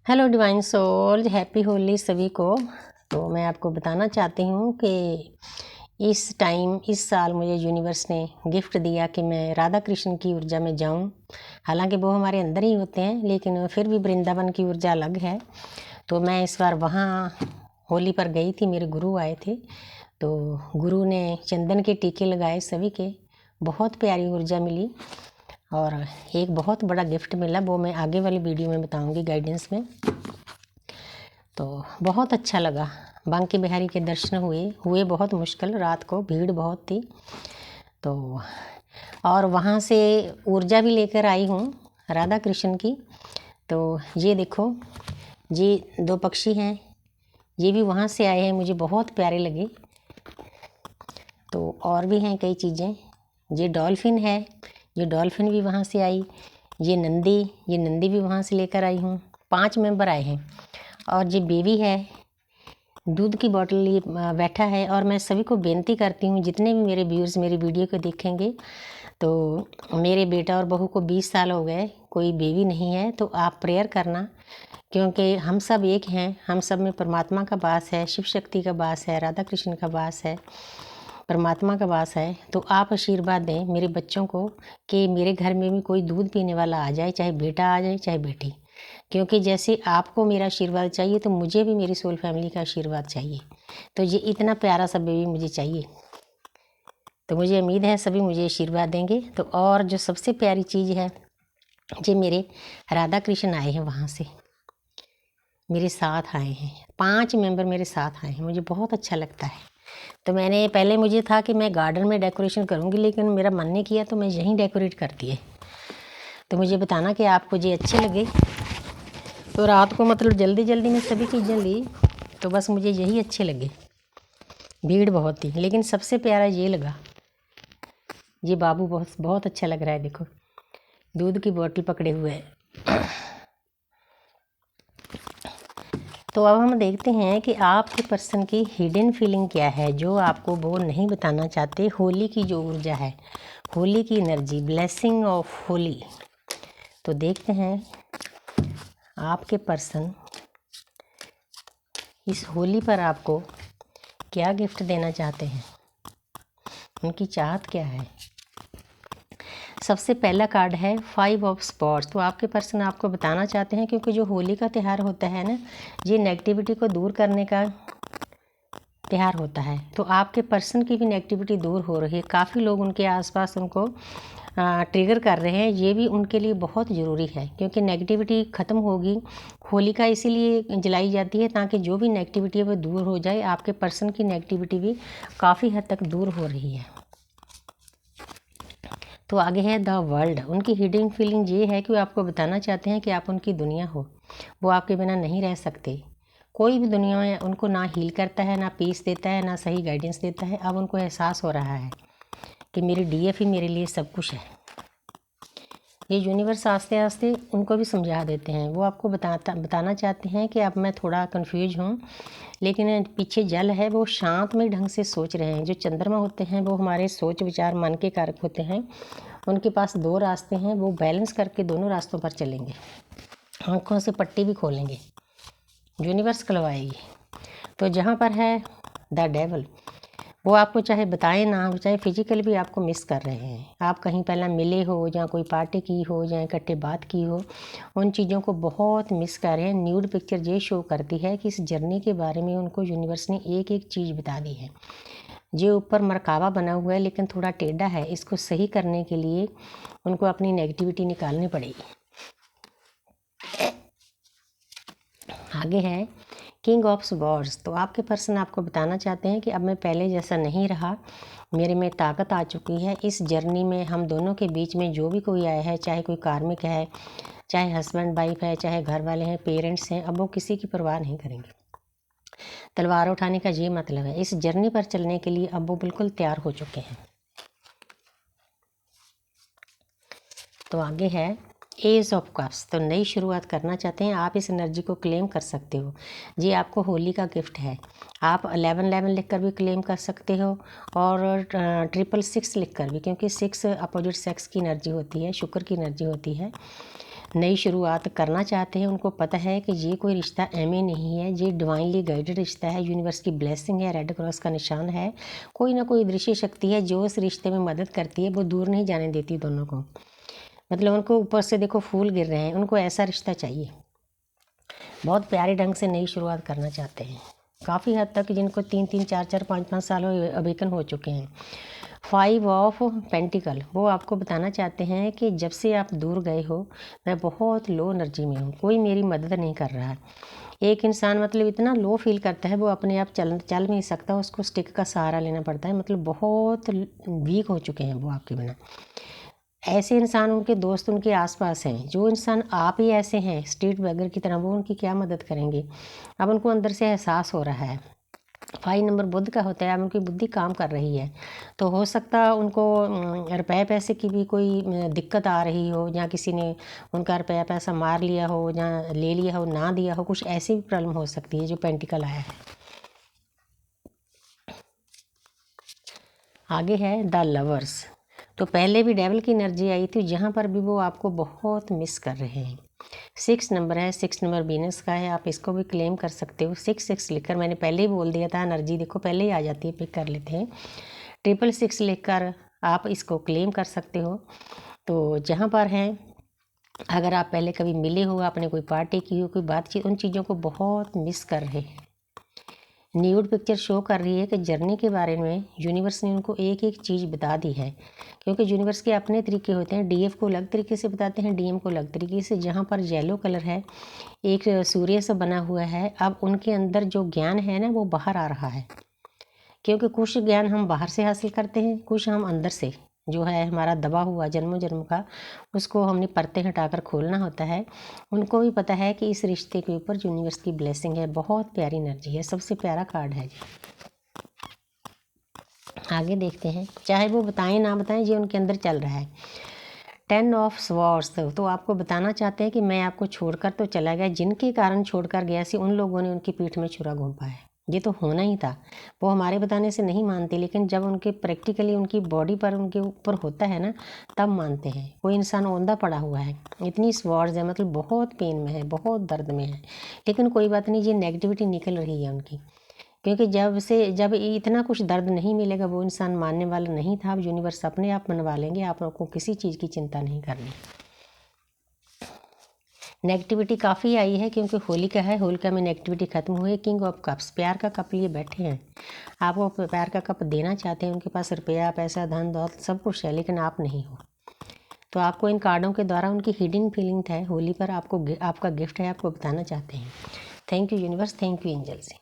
Hello divine soul, happy Holi सभी को। तो मैं आपको बताना चाहती हूँ कि इस साल मुझे यूनिवर्स ने गिफ्ट दिया कि मैं राधा कृष्ण की ऊर्जा में जाऊँ। हालांकि वो हमारे अंदर ही होते हैं, लेकिन फिर भी वृंदावन की ऊर्जा अलग है। तो मैं इस बार वहाँ होली पर गई थी, मेरे गुरु आए थे। तो गुरु ने चंदन के टीके लगाए सभी के, बहुत प्यारी ऊर्जा मिली और एक बहुत बड़ा गिफ्ट मिला। वो मैं आगे वाली वीडियो में बताऊंगी गाइडेंस में। तो बहुत अच्छा लगा। बांके बिहारी के दर्शन हुए बहुत मुश्किल, रात को भीड़ बहुत थी। तो और वहाँ से ऊर्जा भी लेकर आई हूँ राधा कृष्ण की। तो ये देखो, ये दो पक्षी हैं, ये भी वहाँ से आए हैं, मुझे बहुत प्यारे लगे। तो और भी हैं कई चीज़ें। ये डॉल्फिन है, ये डॉल्फिन भी वहाँ से आई। ये नंदी भी वहाँ से लेकर आई हूँ। 5 मेंबर आए हैं। और ये बेबी है, दूध की बोतल लिए बैठा है। और मैं सभी को बेनती करती हूँ, जितने भी मेरे व्यूअर्स मेरी वीडियो को देखेंगे, तो मेरे बेटा और बहू को 20 साल हो गए, कोई बेबी नहीं है। तो आप प्रेयर करना, क्योंकि हम सब एक हैं। हम सब में परमात्मा का वास है, शिव शक्ति का वास है, राधा कृष्ण का वास है, परमात्मा का वास है। तो आप आशीर्वाद दें मेरे बच्चों को कि मेरे घर में भी कोई दूध पीने वाला आ जाए, चाहे बेटा आ जाए चाहे बेटी। क्योंकि जैसे आपको मेरा आशीर्वाद चाहिए, तो मुझे भी मेरी सोल फैमिली का आशीर्वाद चाहिए। तो ये इतना प्यारा सा बेबी मुझे चाहिए। तो मुझे उम्मीद है सभी मुझे आशीर्वाद देंगे। तो और जो सबसे प्यारी चीज़ है, ये मेरे राधा कृष्ण आए हैं वहाँ से, मेरे साथ आए हैं। 5 मेंबर मेरे साथ आए हैं, मुझे बहुत अच्छा लगता है। तो मैंने पहले मुझे था कि मैं गार्डन में डेकोरेशन करूँगी, लेकिन मेरा मन नहीं किया, तो मैं यहीं डेकोरेट कर दिए। तो मुझे बताना कि आपको ये अच्छे लगे। तो रात को मतलब जल्दी जल्दी में सभी चीज़ें ली, तो बस मुझे यही अच्छे लगे। भीड़ बहुत थी, लेकिन सबसे प्यारा ये लगा। ये बाबू बहुत बहुत अच्छा लग रहा है, देखो दूध की बोतल पकड़े हुए है। तो अब हम देखते हैं कि आपके पर्सन की हिडन फीलिंग क्या है, जो आपको वो नहीं बताना चाहते। होली की जो ऊर्जा है, होली की एनर्जी, ब्लेसिंग ऑफ होली। तो देखते हैं आपके पर्सन इस होली पर आपको क्या गिफ्ट देना चाहते हैं, उनकी चाहत क्या है। सबसे पहला कार्ड है 5 ऑफ स्पॉट्स। तो आपके पर्सन आपको बताना चाहते हैं, क्योंकि जो होली का त्यौहार होता है ना, ये नेगेटिविटी को दूर करने का त्यौहार होता है। तो आपके पर्सन की भी नेगेटिविटी दूर हो रही है। काफ़ी लोग उनके आसपास उनको ट्रिगर कर रहे हैं। ये भी उनके लिए बहुत ज़रूरी है, क्योंकि नेगेटिविटी ख़त्म होगी। होलिका इसीलिए जलाई जाती है ताकि जो भी नेगेटिविटी है वो दूर हो जाए। आपके पर्सन की नेगेटिविटी भी काफ़ी हद तक दूर हो रही है। तो आगे है द वर्ल्ड। उनकी हिडन फीलिंग ये है कि वो आपको बताना चाहते हैं कि आप उनकी दुनिया हो, वो आपके बिना नहीं रह सकते। कोई भी दुनिया में उनको ना हील करता है, ना पीस देता है, ना सही गाइडेंस देता है। अब उनको एहसास हो रहा है कि मेरी डीएफ ही मेरे लिए सब कुछ है। ये यूनिवर्स आस्ते आस्ते उनको भी समझा देते हैं। वो आपको बताना चाहते हैं कि अब मैं थोड़ा कंफ्यूज हूँ, लेकिन पीछे जल है, वो शांत में ढंग से सोच रहे हैं। जो चंद्रमा होते हैं वो हमारे सोच विचार मन के कारक होते हैं। उनके पास 2 रास्ते हैं, वो बैलेंस करके दोनों रास्तों पर चलेंगे। आँखों से पट्टी भी खोलेंगे, यूनिवर्स खुलवाएगी। तो जहाँ पर है द डेवल, वो आपको चाहे बताएं ना, चाहे फिजिकल भी आपको मिस कर रहे हैं। आप कहीं पहले मिले हो, या कोई पार्टी की हो, या इकट्ठे बात की हो, उन चीज़ों को बहुत मिस कर रहे हैं। न्यूड पिक्चर ये शो करती है कि इस जर्नी के बारे में उनको यूनिवर्स ने एक एक चीज़ बता दी है। जो ऊपर मरकावा बना हुआ है लेकिन थोड़ा टेढ़ा है, इसको सही करने के लिए उनको अपनी नेगेटिविटी निकालनी पड़ेगी। आगे है किंग ऑफ स्वॉर्ड्स। तो आपके पर्सन आपको बताना चाहते हैं कि अब मैं पहले जैसा नहीं रहा, मेरे में ताकत आ चुकी है। इस जर्नी में हम दोनों के बीच में जो भी कोई आया है, चाहे कोई कार्मिक है, चाहे हस्बैंड वाइफ है, चाहे घर वाले हैं, पेरेंट्स हैं, अब वो किसी की परवाह नहीं करेंगे। तलवार उठाने का ये मतलब है, इस जर्नी पर चलने के लिए अब वो बिल्कुल तैयार हो चुके हैं। तो आगे है एज ऑफ कप्स। तो नई शुरुआत करना चाहते हैं, आप इस एनर्जी को क्लेम कर सकते हो। ये आपको होली का गिफ्ट है। आप 1111 लिख कर भी क्लेम कर सकते हो, और 666 लिख कर भी, क्योंकि 6 अपोजिट सेक्स की एनर्जी होती है, शुक्र की एनर्जी होती है। नई शुरुआत करना चाहते हैं, उनको पता है कि ये कोई रिश्ता एमए नहीं है, ये डिवाइनली गाइडेड रिश्ता है, यूनिवर्स की ब्लेसिंग है, रेड क्रॉस का निशान है। कोई ना कोई दृश्य शक्ति है जो इस रिश्ते में मदद करती है, वो दूर नहीं जाने देती दोनों को। मतलब उनको ऊपर से देखो फूल गिर रहे हैं, उनको ऐसा रिश्ता चाहिए। बहुत प्यारे ढंग से नई शुरुआत करना चाहते हैं, काफ़ी हद तक जिनको 3-3, 4-4, 5-5 साल अवेकन हो चुके हैं। 5 ऑफ पेंटिकल, वो आपको बताना चाहते हैं कि जब से आप दूर गए हो मैं बहुत लो एनर्जी में हूँ, कोई मेरी मदद नहीं कर रहा है। एक इंसान मतलब इतना लो फील करता है, वो अपने आप चल नहीं सकता, उसको स्टिक का सहारा लेना पड़ता है, मतलब बहुत वीक हो चुके हैं वो आपके बिना। ऐसे इंसान, उनके दोस्त उनके आसपास हैं। जो इंसान आप ही ऐसे हैं स्ट्रीट बेगर की तरह, वो उनकी क्या मदद करेंगे। अब उनको अंदर से एहसास हो रहा है। 5 नंबर बुध का होता है, अब उनकी बुद्धि काम कर रही है, तो हो सकता है उनको रुपये पैसे की भी कोई दिक्कत आ रही हो, या किसी ने उनका रुपया पैसा मार लिया हो, या ले लिया हो, ना दिया हो, कुछ ऐसी भी प्रॉब्लम हो सकती है जो पेंटिकल आया है। आगे है द लवर्स, तो पहले भी डेविल की एनर्जी आई थी, जहाँ पर भी वो आपको बहुत मिस कर रहे हैं। 6 नंबर है, 6 नंबर वीनस का है, आप इसको भी क्लेम कर सकते हो। 6 लिखकर, मैंने पहले ही बोल दिया था, एनर्जी देखो पहले ही आ जाती है, पिक कर लेते हैं। 666 लिखकर आप इसको क्लेम कर सकते हो। तो जहाँ पर हैं, अगर आप पहले कभी मिले हो, आपने कोई पार्टी की हो, कोई बातचीत, उन चीज़ों को बहुत मिस कर रहे हैं। न्यूड पिक्चर शो कर रही है कि जर्नी के बारे में यूनिवर्स ने उनको एक एक चीज़ बता दी है, क्योंकि यूनिवर्स के अपने तरीके होते हैं। डीएफ को अलग तरीके से बताते हैं, डीएम को अलग तरीके से। जहाँ पर येलो कलर है, एक सूर्य से बना हुआ है, अब उनके अंदर जो ज्ञान है ना, वो बाहर आ रहा है, क्योंकि कुछ ज्ञान हम बाहर से हासिल करते हैं, कुछ हम अंदर से, जो है हमारा दबा हुआ जन्मों जन्म का, उसको हमने परतें हटाकर खोलना होता है। उनको भी पता है कि इस रिश्ते के ऊपर यूनिवर्स की ब्लेसिंग है, बहुत प्यारी एनर्जी है, सबसे प्यारा कार्ड है जी। आगे देखते हैं, चाहे वो बताएं ना बताएं, ये उनके अंदर चल रहा है। 10 ऑफ स्वॉर्ड्स, तो आपको बताना चाहते हैं कि मैं आपको छोड़कर तो चला गया, जिनके कारण छोड़कर गया सी, उन लोगों ने उनकी पीठ में छुरा घोंपा है। ये तो होना ही था, वो हमारे बताने से नहीं मानते, लेकिन जब उनके प्रैक्टिकली उनकी बॉडी पर, उनके ऊपर होता है ना, तब मानते हैं। कोई इंसान औंधा पड़ा हुआ है, इतनी स्वॉर्ड्स है, मतलब बहुत पेन में है, बहुत दर्द में है, लेकिन कोई बात नहीं, ये नेगेटिविटी निकल रही है उनकी, क्योंकि जब इतना कुछ दर्द नहीं मिलेगा, वो इंसान मानने वाला नहीं था। अब यूनिवर्स अपने आप मनवा लेंगे, आपको किसी चीज़ की चिंता नहीं करनी। नेगेटिविटी काफ़ी आई है, क्योंकि होलिका है, होलिका में नेगेटिविटी खत्म हुई है। किंग ऑफ कप्स, प्यार का कप लिए बैठे हैं, आपको प्यार का कप देना चाहते हैं, उनके पास रुपया पैसा धन दौलत सब कुछ है, लेकिन आप नहीं हो। तो आपको इन कार्डों के द्वारा उनकी हिडन फीलिंग है, होली पर आपको आपका गिफ्ट है, आपको बताना चाहते हैं। Thank you universe, thank you angels.